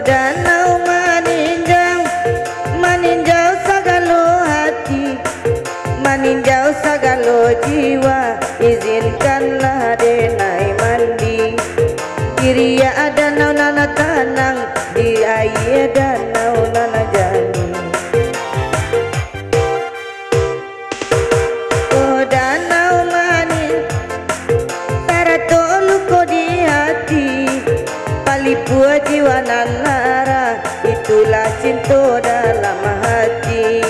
danau meninjau, meninjau sagalo hati, meninjau sagalo jiwa. Izinkanlah denai mandi Giria danau nana tanang, di air danau nana jani. Oh danau manis sarato luko di hati, palipua jiwa nanara, itulah cinta dalam hati.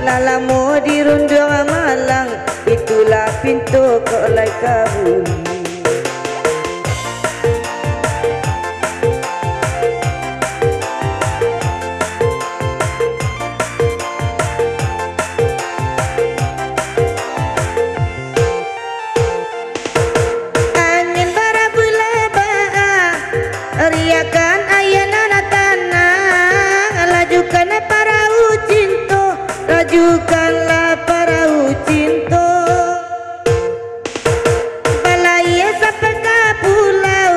Lalamu di rundung malang, itulah pintu ke oleh kabuli. Angin barabula baa, riakan ayana tanah, lajukan perahu cinta, lajukanlah perahu cinta. Balai sampai ke pulau,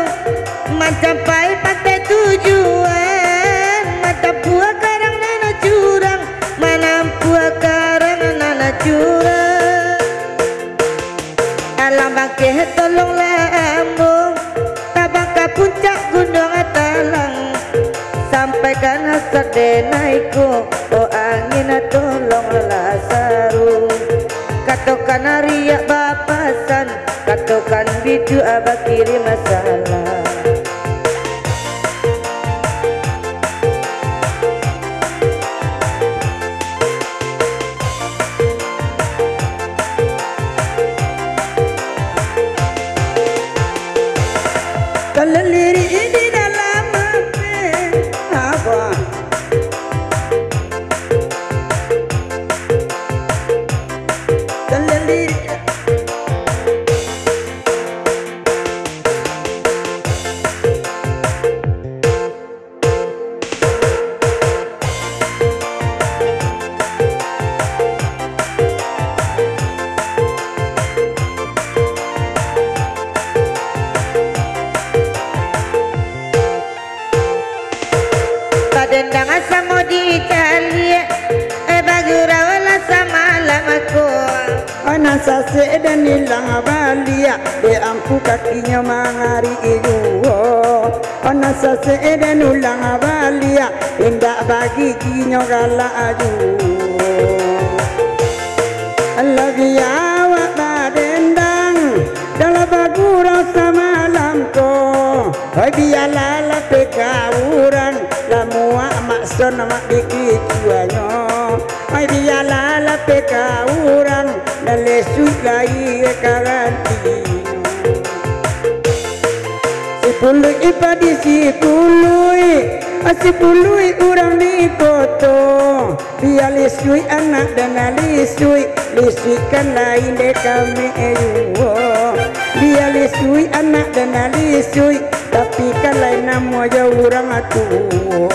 mencapai pantai tujuan. Mata buah karang nana curang, menampu karang nana curang. Alam bangke tolonglah ambung, tabang ke puncak gunung talang. Sampaikan hasrat denaiku, oh angin tolonglah sarung. Katokan riak bapasan, katokan bidu abah kirim masalah. Keleliri di dalam apa? Keleliri dendang sama di Italia, bagura wala sama lamaku. Anak sase dan hilang balia, de ampu kakinya mangari ijuo. Anak sase dan ulang balia, indah bagi kinyo gala aju. Lagi awak badendang, dalam bagura sama lamko. Hai biarlah la pekauran, la mua makson mak dikicuanyo. Hai biarlah la pekauran, la lesui lai karanti. Sepuluh ipadi sepuluh urang di foto. Biar lesui anak dan lesui kan lain de kami ejuo. Biar lesui anak dan lesui, tapi kan lain nama jauh orang atuh.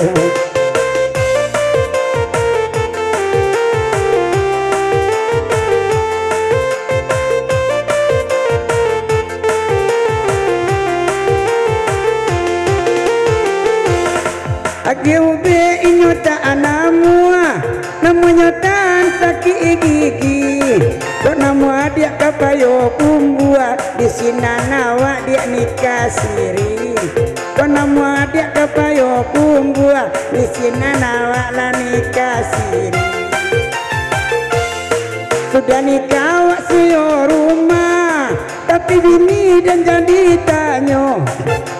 Agiube inyota anamua, namanya tan sakit gigi. Kok nama dia kapayo kumbua, di sinanawa dia nikah siri. Kok nama dia kapayo kumbua, di sinanawa la nikah siri. Sudah nikah wak siyo rumah, tapi bini dan jadi tanyo.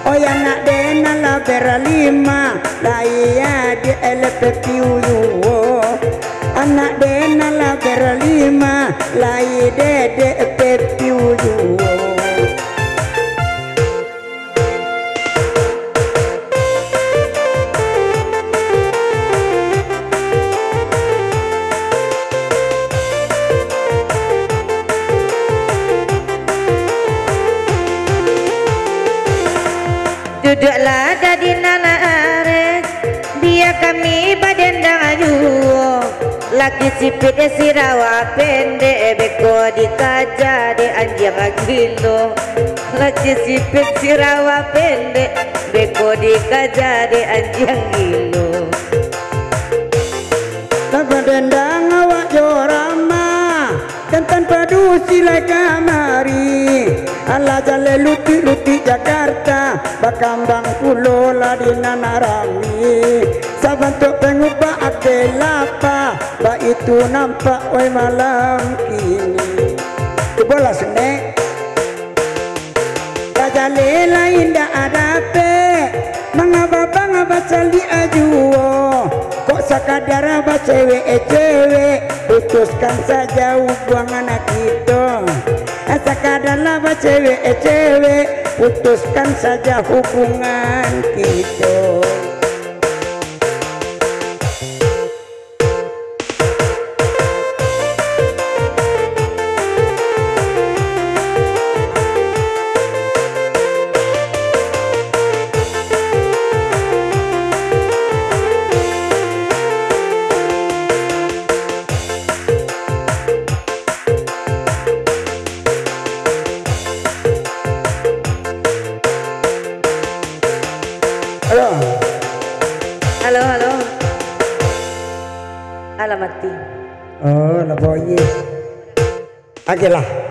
Oh ya nak dena la berlima, la iya di LPPU. Anak dena la berlima, la iya de PPU. Duduklah jadi nana ares, dia kami badendang ajuo. Laki sipit si rawa pendek, beko di kaca di anjang agilo. Lagi sipit si rawa pendek, beko dikajari anjing gilo. Tanpa dendang awak jorama, dan tanpa dusi lai kamari. Ala jale luti Jakarta, bakambang pulo ladina narami. Sabantuk pengubah akelapa, ba itu nampak wai malam kini. Bola senek. Jale lain dah ada pe, mengapa cali ajuo. Kok sakadar apa cewek putuskan saja hubungan kita. Sakadar apa cewek putuskan saja hubungan kita. Halo. Alamat. Oh, nak boye. Agelah.